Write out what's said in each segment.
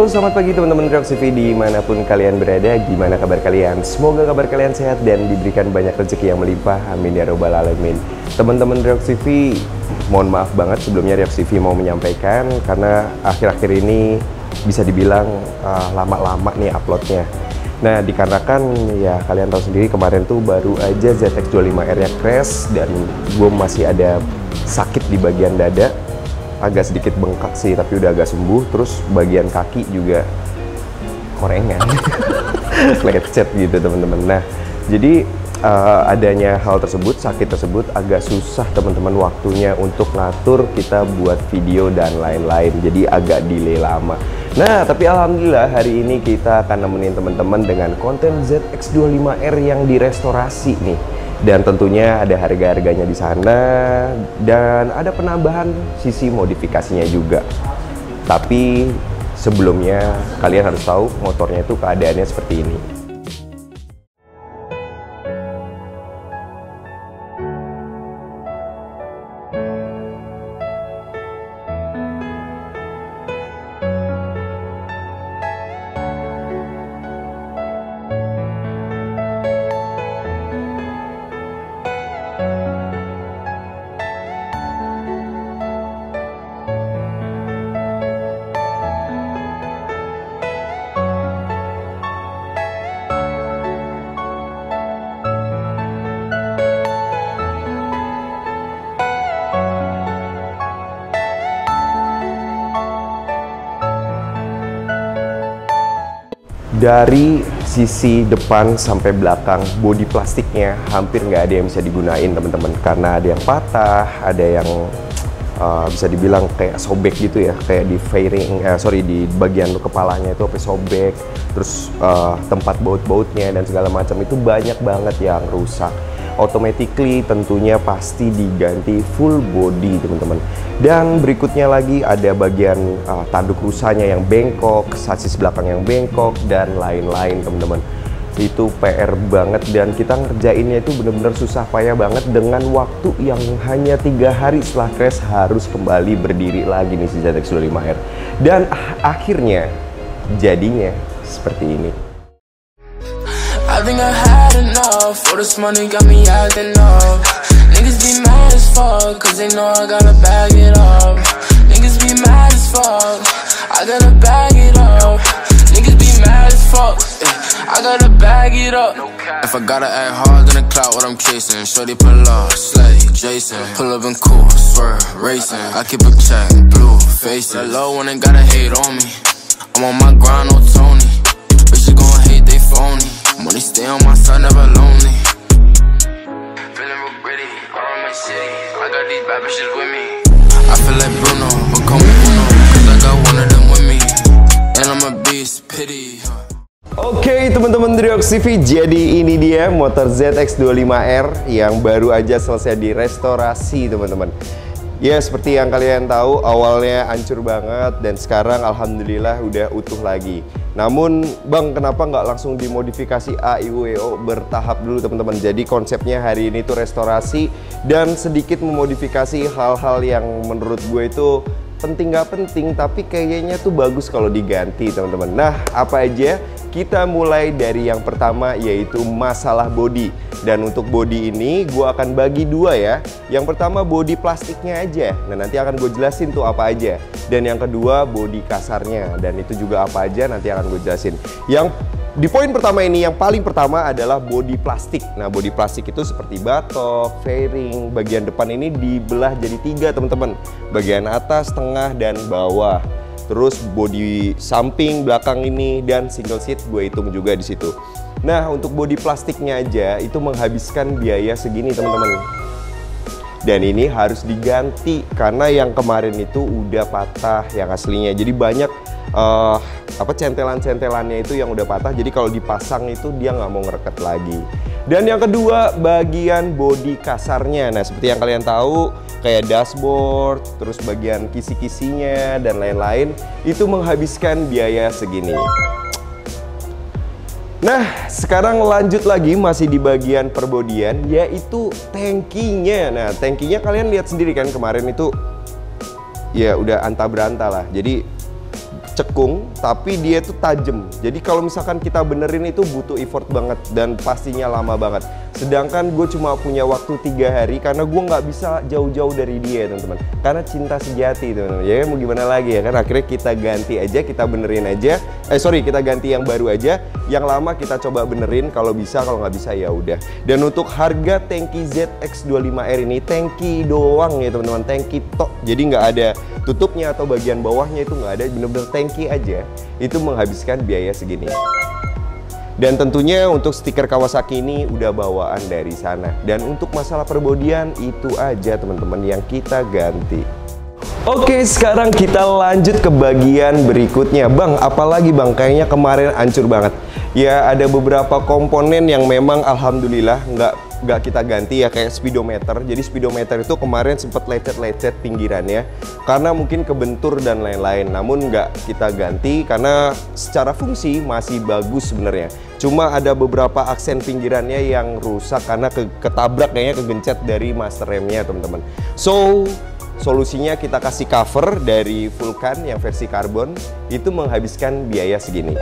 Halo, selamat pagi teman-teman Reok CV dimanapun kalian berada. Gimana kabar kalian? Semoga kabar kalian sehat dan diberikan banyak rezeki yang melimpah. Amin ya robbal alamin. Teman-teman Reok CV, mohon maaf banget sebelumnya Reok CV mau menyampaikan karena akhir-akhir ini bisa dibilang lama-lama nih uploadnya. Nah, dikarenakan ya kalian tahu sendiri kemarin tuh baru aja ZX25R-nya crash dan gue masih ada sakit di bagian dada. Agak sedikit bengkak sih, tapi udah agak sembuh. Terus bagian kaki juga korengan, lecet gitu teman-teman. Nah, jadi adanya hal tersebut, sakit tersebut agak susah teman-teman waktunya untuk ngatur kita buat video dan lain-lain. Jadi agak delay lama. Nah, tapi alhamdulillah hari ini kita akan nemenin teman-teman dengan konten ZX25R yang direstorasi nih. Dan tentunya ada harga-harganya di sana dan ada penambahan sisi modifikasinya juga. Tapi sebelumnya kalian harus tahu motornya itu keadaannya seperti ini. Dari sisi depan sampai belakang, bodi plastiknya hampir nggak ada yang bisa digunain teman-teman, karena ada yang patah, ada yang bisa dibilang kayak sobek gitu ya, kayak di fairing, di bagian kepalanya itu sampai sobek, terus tempat baut-bautnya dan segala macam itu banyak banget yang rusak. Automatically tentunya pasti diganti full body teman-teman. Dan berikutnya lagi ada bagian tanduk rusanya yang bengkok, sasis belakang yang bengkok dan lain-lain teman-teman. Itu PR banget dan kita ngerjainnya itu bener-bener susah payah banget dengan waktu yang hanya 3 hari setelah crash harus kembali berdiri lagi nih si ZX25R. Dan akhirnya jadinya seperti ini. I think I had enough. All this money got me acting up. Niggas be mad as fuck, cause they know I gotta bag it up. Niggas be mad as fuck, I gotta bag it up. Niggas be mad as fuck, I gotta bag it up. If I gotta act hard, then I clout what I'm chasing. Shorty pull up, slay, Jason. Pull up and cool, swerve, racing. I keep a check, blue, facing. Low one ain't gotta hate on me. I'm on my grind, no Tony. Bitches gon' hate, they phony. Money stay on my side, never lonely. Feeling real gritty, around my city. I got these bad bitches with me. I feel like Bruno, but call me Bruno, cause I got one of them with me. And I'm a beast, pity. Oke teman-teman Reok CV, jadi ini dia motor ZX25R yang baru aja selesai direstorasi teman-teman. Ya seperti yang kalian tahu awalnya hancur banget dan sekarang alhamdulillah udah utuh lagi. Namun bang, kenapa nggak langsung dimodifikasi AIWO bertahap dulu teman-teman. Jadi konsepnya hari ini tuh restorasi dan sedikit memodifikasi hal-hal yang menurut gue itu penting nggak penting tapi kayaknya tuh bagus kalau diganti teman-teman. Nah apa aja? Kita mulai dari yang pertama yaitu masalah bodi. Dan untuk bodi ini gue akan bagi dua ya. Yang pertama bodi plastiknya aja. Nah nanti akan gue jelasin tuh apa aja. Dan yang kedua bodi kasarnya. Dan itu juga apa aja nanti akan gue jelasin. Yang di poin pertama ini yang paling pertama adalah bodi plastik. Nah bodi plastik itu seperti batok, fairing. Bagian depan ini dibelah jadi 3 teman-teman. Bagian atas, tengah, dan bawah. Terus bodi samping, belakang ini, dan single seat gue hitung juga di situ. Nah, untuk bodi plastiknya aja itu menghabiskan biaya segini, teman-teman. Dan ini harus diganti karena yang kemarin itu udah patah yang aslinya. Jadi banyak centelan-centelannya itu yang udah patah. Jadi kalau dipasang itu dia nggak mau ngereket lagi. Dan yang kedua, bagian bodi kasarnya. Nah, seperti yang kalian tahu, kayak dashboard, terus bagian kisi-kisinya dan lain-lain itu menghabiskan biaya segini. Nah, sekarang lanjut lagi masih di bagian perbodian yaitu tangkinya. Nah, tangkinya kalian lihat sendiri kan kemarin itu ya udah anta beranta lah. Jadi cekung, tapi dia tuh tajam. Jadi kalau misalkan kita benerin itu butuh effort banget dan pastinya lama banget. Sedangkan gue cuma punya waktu 3 hari karena gue nggak bisa jauh-jauh dari dia, teman-teman. Karena cinta sejati, teman-teman. Ya mau gimana lagi ya kan? Akhirnya kita ganti aja, kita benerin aja. Kita ganti yang baru aja. Yang lama kita coba benerin. Kalau bisa, kalau nggak bisa ya udah. Dan untuk harga tangki ZX25R ini, tangki doang ya teman-teman, tangki tok. Jadi nggak ada tutupnya atau bagian bawahnya, itu nggak ada, bener-bener tangki aja. Itu menghabiskan biaya segini. Dan tentunya untuk stiker Kawasaki ini udah bawaan dari sana. Dan untuk masalah perbodian itu aja teman-teman yang kita ganti. Oke, sekarang kita lanjut ke bagian berikutnya. Bang, apalagi bang? Kayaknya kemarin hancur banget. Ya, ada beberapa komponen yang memang alhamdulillah nggak kita ganti ya, kayak speedometer. Jadi speedometer itu kemarin sempat lecet-lecet pinggirannya karena mungkin kebentur dan lain-lain. Namun nggak kita ganti karena secara fungsi masih bagus sebenarnya. Cuma ada beberapa aksen pinggirannya yang rusak karena ketabrak, kayaknya kegencet dari master remnya teman-teman. So solusinya kita kasih cover dari Vulcan yang versi karbon, itu menghabiskan biaya segini.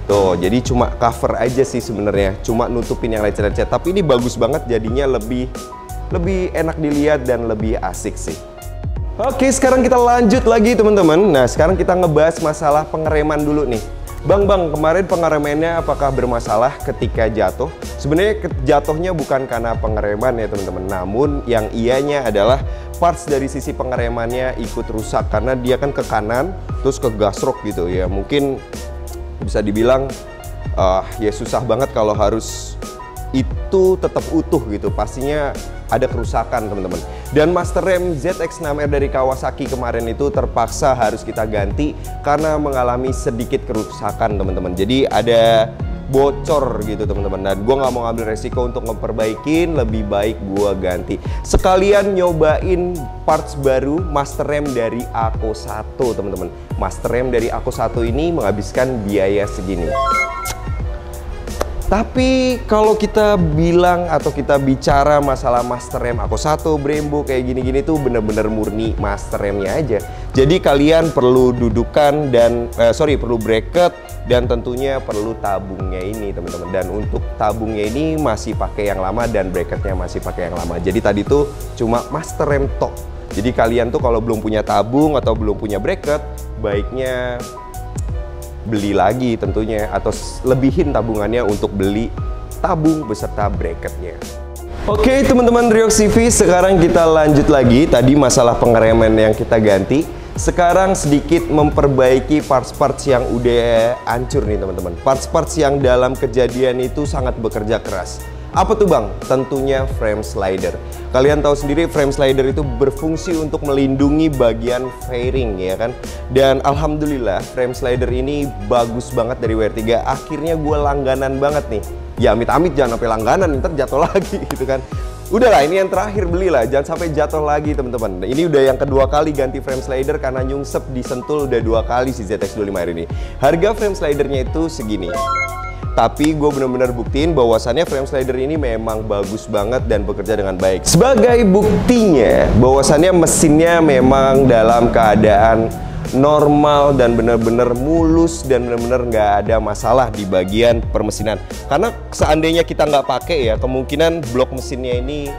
Tuh, jadi cuma cover aja sih sebenarnya, cuma nutupin yang lecet-lecet. Tapi ini bagus banget, jadinya lebih enak dilihat dan lebih asik sih. Oke, sekarang kita lanjut lagi teman-teman. Nah, sekarang kita ngebahas masalah pengereman dulu nih. Bang, kemarin pengeremannya apakah bermasalah ketika jatuh? Sebenarnya jatuhnya bukan karena pengereman ya teman-teman. Namun yang ianya adalah parts dari sisi pengeremannya ikut rusak karena dia kan ke kanan terus ke gasrok gitu ya. Mungkin bisa dibilang ya susah banget kalau harus itu tetap utuh gitu, pastinya ada kerusakan teman-teman. Dan master rem ZX6R dari Kawasaki kemarin itu terpaksa harus kita ganti karena mengalami sedikit kerusakan teman-teman. Jadi ada bocor gitu teman-teman, dan gue nggak mau ngambil resiko untuk memperbaikin, lebih baik gue ganti. Sekalian nyobain parts baru master rem dari Ako 1 teman-teman. Master rem dari Ako 1 ini menghabiskan biaya segini. Tapi kalau kita bilang atau kita bicara masalah master rem Ako 1, Brembo kayak gini-gini tuh bener-bener murni master remnya aja. Jadi kalian perlu dudukan dan perlu bracket dan tentunya perlu tabungnya ini teman-teman. Dan untuk tabungnya ini masih pakai yang lama dan bracketnya masih pakai yang lama. Jadi tadi tuh cuma master rem tok. Jadi kalian tuh kalau belum punya tabung atau belum punya bracket, baiknya beli lagi tentunya, atau lebihin tabungannya untuk beli tabung beserta bracketnya. Oke teman-teman Ryox TV, sekarang kita lanjut lagi. Tadi masalah pengereman yang kita ganti. Sekarang sedikit memperbaiki parts-parts yang udah hancur nih teman-teman. Parts-parts yang dalam kejadian itu sangat bekerja keras. Apa tuh bang? Tentunya frame slider. Kalian tahu sendiri frame slider itu berfungsi untuk melindungi bagian fairing ya kan. Dan alhamdulillah frame slider ini bagus banget dari WR3. Akhirnya gue langganan banget nih. Ya amit-amit jangan sampai langganan, ntar jatuh lagi gitu kan. Udahlah, ini yang terakhir belilah, jangan sampai jatuh lagi teman-teman. Ini udah yang kedua kali ganti frame slider karena nyungsep di Sentul udah 2 kali si ZX25R ini. Harga frame slidernya itu segini. Tapi gue bener-bener buktiin bahwasannya frame slider ini memang bagus banget dan bekerja dengan baik. Sebagai buktinya bahwasannya mesinnya memang dalam keadaan normal dan bener-bener mulus dan bener-bener nggak ada masalah di bagian permesinan. Karena seandainya kita nggak pakai ya, kemungkinan blok mesinnya ini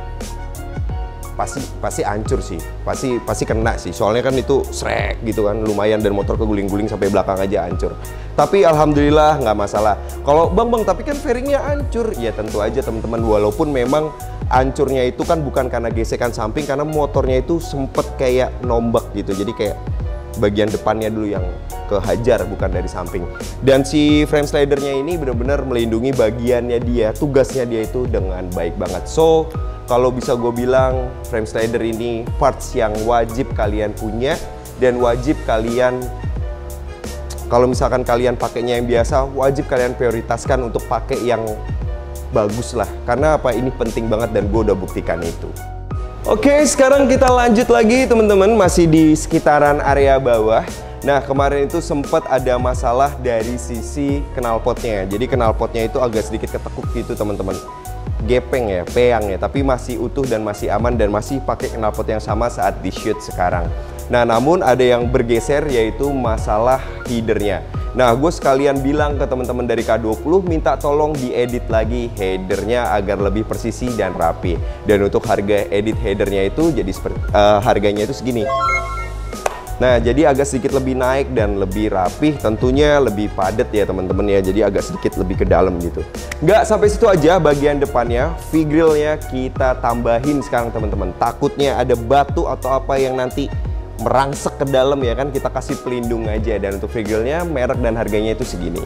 pasti hancur sih, pasti kena sih. Soalnya kan itu srek gitu kan, lumayan, dan motor keguling-guling sampai belakang aja hancur. Tapi alhamdulillah nggak masalah. Kalau bang tapi kan fairingnya hancur, ya tentu aja teman-teman. Walaupun memang hancurnya itu kan bukan karena gesekan samping, karena motornya itu sempet kayak nombak gitu. Jadi kayak bagian depannya dulu yang kehajar, bukan dari samping. Dan si frame slidernya ini benar-benar melindungi bagiannya dia, tugasnya dia itu dengan baik banget. So kalau bisa gue bilang frame slider ini parts yang wajib kalian punya, dan wajib kalian, kalau misalkan kalian pakainya yang biasa, wajib kalian prioritaskan untuk pakai yang bagus lah. Karena apa? Ini penting banget dan gue udah buktikan itu. Oke, sekarang kita lanjut lagi teman-teman, masih di sekitaran area bawah. Nah, kemarin itu sempat ada masalah dari sisi knalpotnya. Jadi knalpotnya itu agak sedikit ketekuk gitu teman-teman. Gepeng ya, peyang ya, tapi masih utuh dan masih aman dan masih pakai knalpot yang sama saat di shoot sekarang. Nah, namun ada yang bergeser yaitu masalah headernya. Nah, gue sekalian bilang ke teman-teman dari K20 minta tolong diedit lagi headernya agar lebih presisi dan rapi. Dan untuk harga edit headernya itu jadi harganya itu segini. Nah, jadi agak sedikit lebih naik dan lebih rapih, tentunya lebih padat ya teman-teman ya. Jadi agak sedikit lebih ke dalam gitu. Nggak sampai situ aja bagian depannya, V-grillnya kita tambahin sekarang teman-teman. Takutnya ada batu atau apa yang nanti merangsek ke dalam ya kan, kita kasih pelindung aja. Dan untuk V-grillnya merek dan harganya itu segini.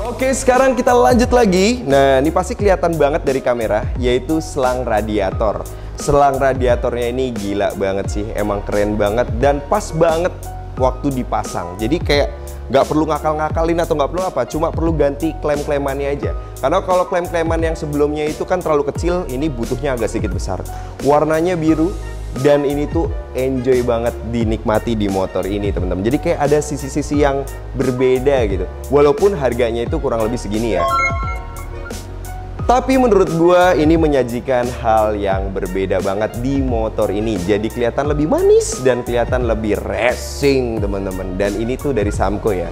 Oke, sekarang kita lanjut lagi. Nah, ini pasti kelihatan banget dari kamera, yaitu selang radiator. Selang radiatornya ini gila banget sih, emang keren banget dan pas banget waktu dipasang. Jadi kayak nggak perlu ngakal-ngakalin atau nggak perlu apa, cuma perlu ganti klem-klemannya aja. Karena kalau klem-kleman yang sebelumnya itu kan terlalu kecil, ini butuhnya agak sedikit besar. Warnanya biru. Dan ini tuh enjoy banget dinikmati di motor ini teman-teman. Jadi kayak ada sisi-sisi yang berbeda gitu. Walaupun harganya itu kurang lebih segini ya. Tapi menurut gua ini menyajikan hal yang berbeda banget di motor ini. Jadi kelihatan lebih manis dan kelihatan lebih racing teman-teman. Dan ini tuh dari Samco ya.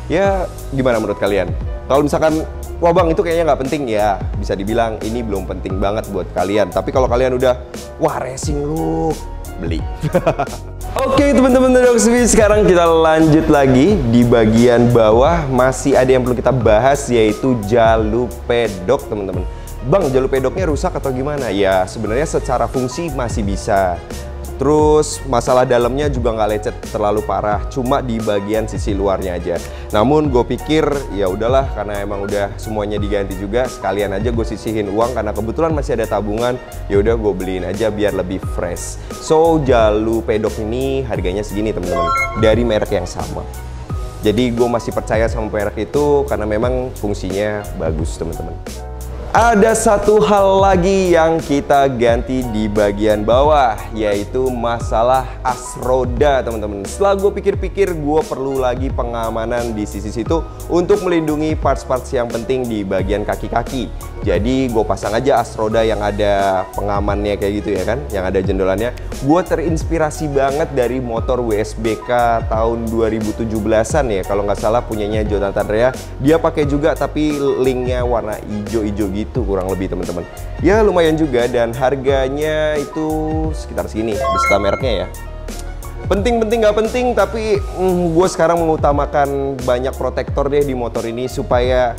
Ya gimana menurut kalian? Kalau misalkan wah bang itu kayaknya nggak penting ya, bisa dibilang ini belum penting banget buat kalian. Tapi kalau kalian udah wah racing lu, beli. Oke teman-teman dari Oxyvi, sekarang kita lanjut lagi di bagian bawah. Masih ada yang perlu kita bahas yaitu jalur pedok teman-teman. Bang, jalur pedoknya rusak atau gimana? Ya sebenarnya secara fungsi masih bisa. Terus masalah dalamnya juga nggak lecet terlalu parah, cuma di bagian sisi luarnya aja. Namun gue pikir ya udahlah, karena emang udah semuanya diganti juga, sekalian aja gue sisihin uang karena kebetulan masih ada tabungan. Ya udah gue beliin aja biar lebih fresh. So jalur pedok ini harganya segini teman-teman, dari merek yang sama. Jadi gue masih percaya sama merek itu karena memang fungsinya bagus teman-teman. Ada satu hal lagi yang kita ganti di bagian bawah, yaitu masalah as roda teman-teman. Setelah gue pikir-pikir, gue perlu lagi pengamanan di sisi situ untuk melindungi parts-parts yang penting di bagian kaki-kaki. Jadi gue pasang aja as roda yang ada pengamannya kayak gitu ya kan, yang ada jendolannya. Gue terinspirasi banget dari motor WSBK tahun 2017an ya, kalau nggak salah punyanya Jonathan Rea. Dia pakai juga tapi linknya warna hijau-hijau gitu kurang lebih teman-teman. Ya lumayan juga dan harganya itu sekitar segini beserta mereknya ya. Penting-penting nggak penting, tapi gue sekarang mengutamakan banyak protektor deh di motor ini supaya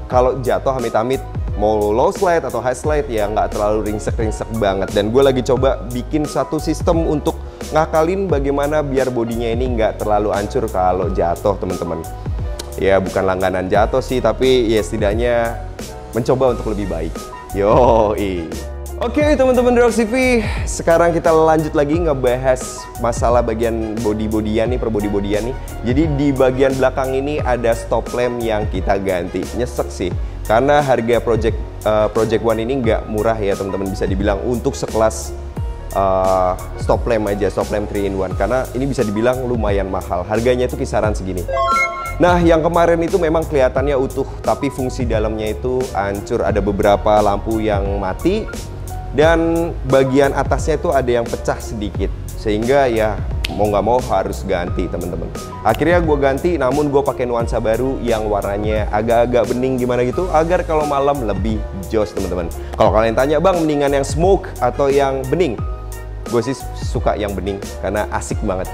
kalau jatuh amit-amit mau low slide atau high slide ya nggak terlalu ringsek-ringsek banget. Dan gue lagi coba bikin satu sistem untuk ngakalin bagaimana biar bodinya ini nggak terlalu hancur kalau jatuh teman-teman. Ya bukan langganan jatuh sih, tapi ya setidaknya mencoba untuk lebih baik. Yoi. Oke teman-teman dari Oxyvi, sekarang kita lanjut lagi ngebahas masalah bagian body-bodyan nih, per body-bodyan nih. Jadi di bagian belakang ini ada stop lamp yang kita ganti. Nyesek sih, karena harga Project One ini nggak murah ya teman-teman, bisa dibilang untuk sekelas stop lamp aja, stop lamp 3-in-1. Karena ini bisa dibilang lumayan mahal, harganya itu kisaran segini. Nah, yang kemarin itu memang kelihatannya utuh, tapi fungsi dalamnya itu hancur. Ada beberapa lampu yang mati, dan bagian atasnya itu ada yang pecah sedikit. Sehingga ya mau nggak mau harus ganti teman-teman. Akhirnya gue ganti, namun gue pakai nuansa baru yang warnanya agak-agak bening gimana gitu, agar kalau malam lebih joss teman-teman. Kalau kalian tanya, bang mendingan yang smoke atau yang bening? Gue sih suka yang bening, karena asik banget.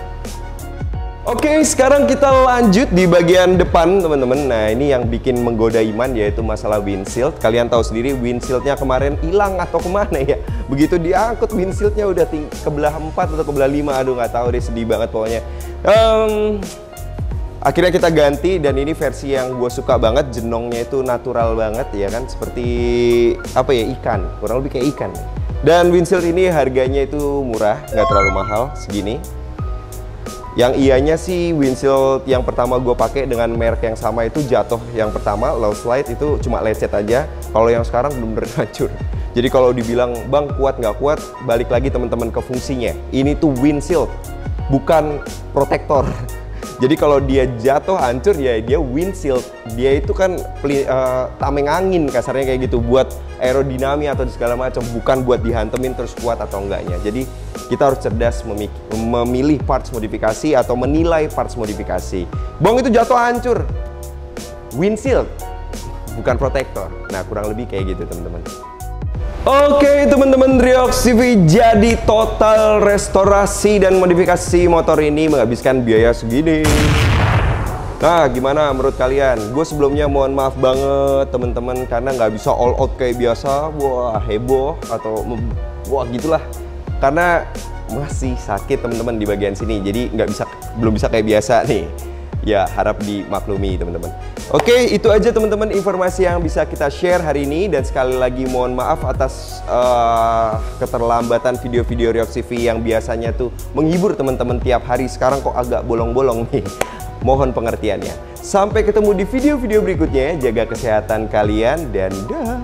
Oke, sekarang kita lanjut di bagian depan teman-teman. Nah ini yang bikin menggoda iman, yaitu masalah windshield. Kalian tahu sendiri windshieldnya kemarin hilang atau kemana ya. Begitu diangkut windshieldnya udah kebelah 4 atau kebelah 5. Aduh nggak tahu deh, sedih banget pokoknya. Akhirnya kita ganti, dan ini versi yang gue suka banget. Jenongnya itu natural banget ya kan, seperti apa ya, ikan, kurang lebih kayak ikan. Dan windshield ini harganya itu murah, nggak terlalu mahal, segini. Yang ianya sih windshield yang pertama gue pakai dengan merek yang sama itu jatuh. Yang pertama low slide itu cuma lecet aja. Kalau yang sekarang bener-bener hancur. Jadi kalau dibilang bang kuat nggak kuat, balik lagi teman-teman ke fungsinya. Ini tuh windshield, bukan protektor. Jadi kalau dia jatuh hancur ya dia windshield. Dia itu kan tameng angin kasarnya kayak gitu, buat aerodinami atau segala macam, bukan buat dihantemin terus kuat atau enggaknya. Jadi kita harus cerdas memilih parts modifikasi atau menilai parts modifikasi. Bang, itu jatuh hancur, windshield bukan protektor. Nah, kurang lebih kayak gitu teman-teman. Oke teman-teman, Riox CV jadi total restorasi dan modifikasi motor ini menghabiskan biaya segini. Nah, gimana menurut kalian? Gue sebelumnya mohon maaf banget teman-teman karena nggak bisa all out kayak biasa, wah heboh atau wah gitulah. Karena masih sakit teman-teman di bagian sini, jadi belum bisa kayak biasa nih. Ya, harap dimaklumi teman-teman. Oke, itu aja teman-teman informasi yang bisa kita share hari ini. Dan sekali lagi mohon maaf atas keterlambatan video-video Riox CV yang biasanya tuh menghibur teman-teman tiap hari. Sekarang kok agak bolong-bolong nih. Mohon pengertiannya. Sampai ketemu di video-video berikutnya. Jaga kesehatan kalian dan dah.